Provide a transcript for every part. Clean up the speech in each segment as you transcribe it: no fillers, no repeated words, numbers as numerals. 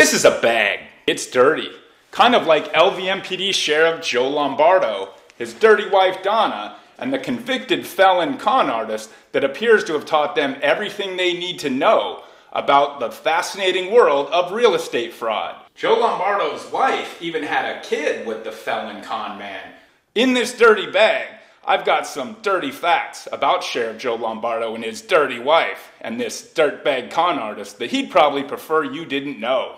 This is a bag. It's dirty. Kind of like LVMPD Sheriff Joe Lombardo, his dirty wife Donna, and the convicted felon con artist that appears to have taught them everything they need to know about the fascinating world of real estate fraud. Joe Lombardo's wife even had a kid with the felon con man. In this dirty bag, I've got some dirty facts about Sheriff Joe Lombardo and his dirty wife, and this dirtbag con artist that he'd probably prefer you didn't know.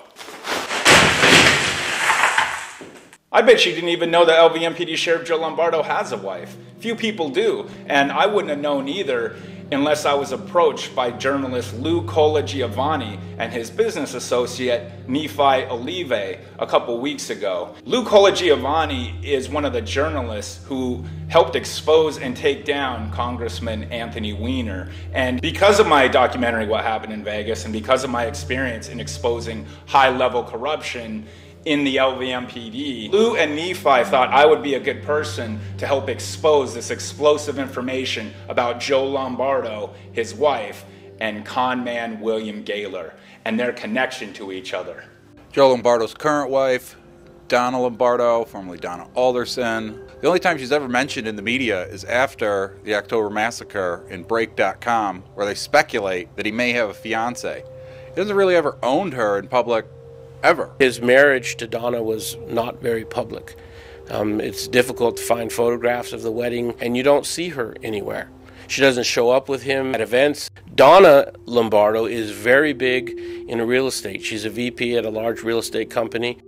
I bet you didn't even know that LVMPD Sheriff Joe Lombardo has a wife. Few people do, and I wouldn't have known either unless I was approached by journalist Lou Colagiovanni and his business associate Nephi Olive a couple weeks ago. Lou Colagiovanni is one of the journalists who helped expose and take down Congressman Anthony Weiner. And because of my documentary, What Happened in Vegas, and because of my experience in exposing high-level corruption in the LVMPD, Lou and Nephi thought I would be a good person to help expose this explosive information about Joe Lombardo, his wife, and con man William Gaylor, and their connection to each other. Joe Lombardo's current wife, Donna Lombardo, formerly Donna Alderson. The only time she's ever mentioned in the media is after the October massacre in Break.com, where they speculate that he may have a fiance. He doesn't really ever owned her in public ever. His marriage to Donna was not very public. It's difficult to find photographs of the wedding, and you don't see her anywhere. She doesn't show up with him at events. Donna Lombardo is very big in real estate. She's a VP at a large real estate company.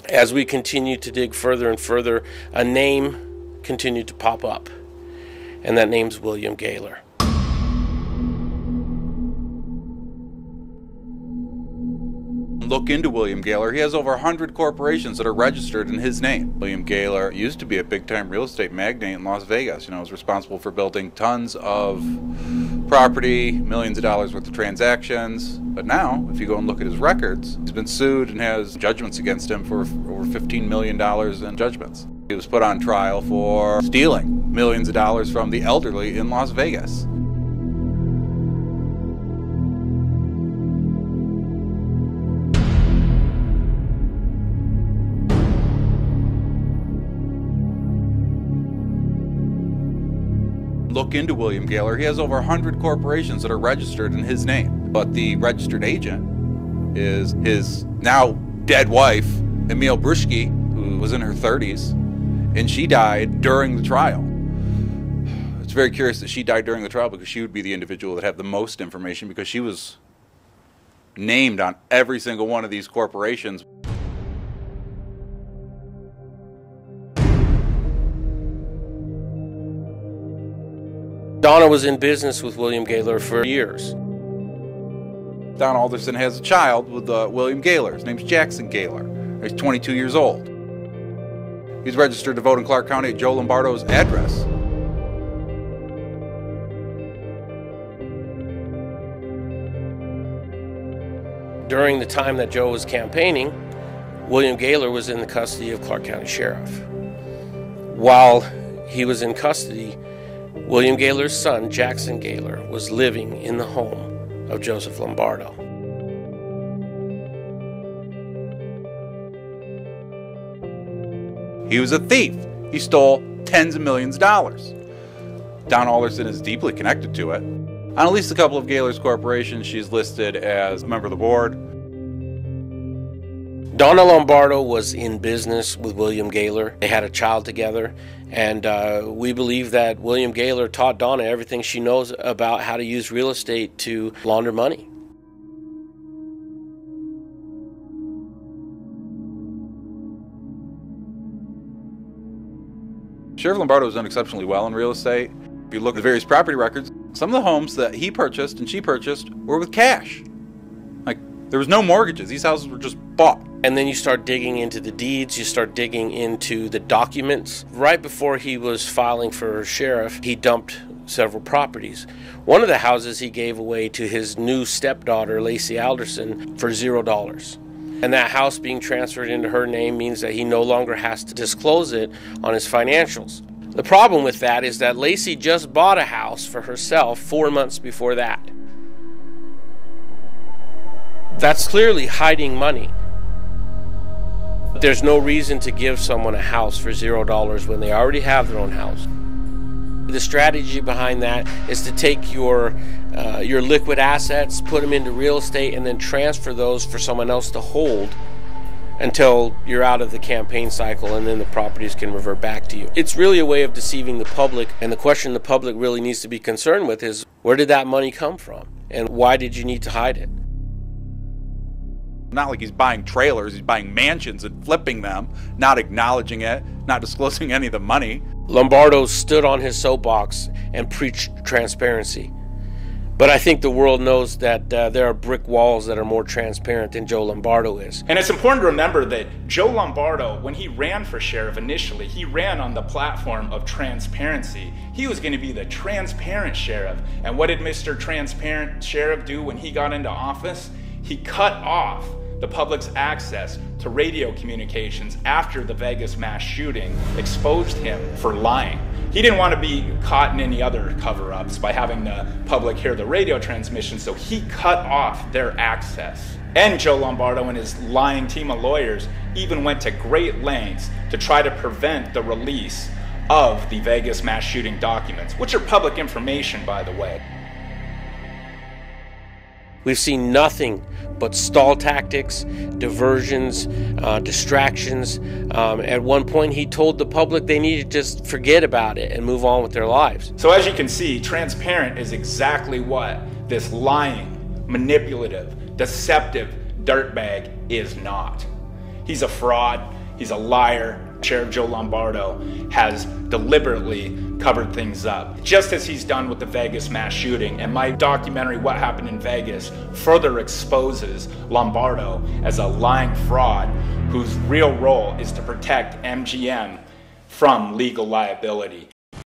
As we continue to dig further and further, a name continued to pop up, and that name's William Gaylor. Look into William Gaylor. He has over 100 corporations that are registered in his name. William Gaylor used to be a big-time real estate magnate in Las Vegas. He was responsible for building tons of property, millions of dollars worth of transactions. But now, if you go and look at his records, he's been sued and has judgments against him for over $15 million in judgments. He was put on trial for stealing millions of dollars from the elderly in Las Vegas. Look into William Gaylor. He has over 100 corporations that are registered in his name. But the registered agent is his now dead wife, Emil Bruschke, who was in her 30s, and she died during the trial. It's very curious that she died during the trial because she would be the individual that had the most information because she was named on every single one of these corporations. Donna was in business with William Gaylor for years. Don Alderson has a child with William Gaylor. His name's Jackson Gaylor. He's 22 years old. He's registered to vote in Clark County at Joe Lombardo's address. During the time that Joe was campaigning, William Gaylor was in the custody of Clark County Sheriff. While he was in custody, William Gaylor's son, Jackson Gaylor, was living in the home of Joseph Lombardo. He was a thief. He stole tens of millions of dollars. Don Alderson is deeply connected to it. On at least a couple of Gaylor's corporations, she's listed as a member of the board. Donna Lombardo was in business with William Gaylor. They had a child together, and we believe that William Gaylor taught Donna everything she knows about how to use real estate to launder money. Sheriff Lombardo has done exceptionally well in real estate. If you look at the various property records, some of the homes that he purchased and she purchased were with cash. There was no mortgages. These houses were just bought. And then you start digging into the deeds, you start digging into the documents. Right before he was filing for sheriff, he dumped several properties. One of the houses he gave away to his new stepdaughter, Lacey Alderson, for $0. And that house being transferred into her name means that he no longer has to disclose it on his financials. The problem with that is that Lacey just bought a house for herself 4 months before that. That's clearly hiding money. There's no reason to give someone a house for $0 when they already have their own house. The strategy behind that is to take your liquid assets, put them into real estate, and then transfer those for someone else to hold until you're out of the campaign cycle, and then the properties can revert back to you. It's really a way of deceiving the public, and the question the public really needs to be concerned with is, where did that money come from? And why did you need to hide it? Not like he's buying trailers, he's buying mansions and flipping them, not acknowledging it, not disclosing any of the money. Lombardo stood on his soapbox and preached transparency. But I think the world knows that there are brick walls that are more transparent than Joe Lombardo is. And it's important to remember that Joe Lombardo, when he ran for sheriff initially, he ran on the platform of transparency. He was going to be the transparent sheriff. And what did Mr. Transparent Sheriff do when he got into office? He cut off the public's access to radio communications after the Vegas mass shooting exposed him for lying. He didn't want to be caught in any other cover-ups by having the public hear the radio transmission, so he cut off their access. And Joe Lombardo and his lying team of lawyers even went to great lengths to try to prevent the release of the Vegas mass shooting documents, which are public information, by the way. We've seen nothing but stall tactics, diversions, distractions. At one point, he told the public they needed to just forget about it and move on with their lives. So as you can see, transparent is exactly what this lying, manipulative, deceptive dirtbag is not. He's a fraud. He's a liar. Sheriff Joe Lombardo has deliberately covered things up, just as he's done with the Vegas mass shooting. And my documentary, What Happened in Vegas, further exposes Lombardo as a lying fraud whose real role is to protect MGM from legal liability.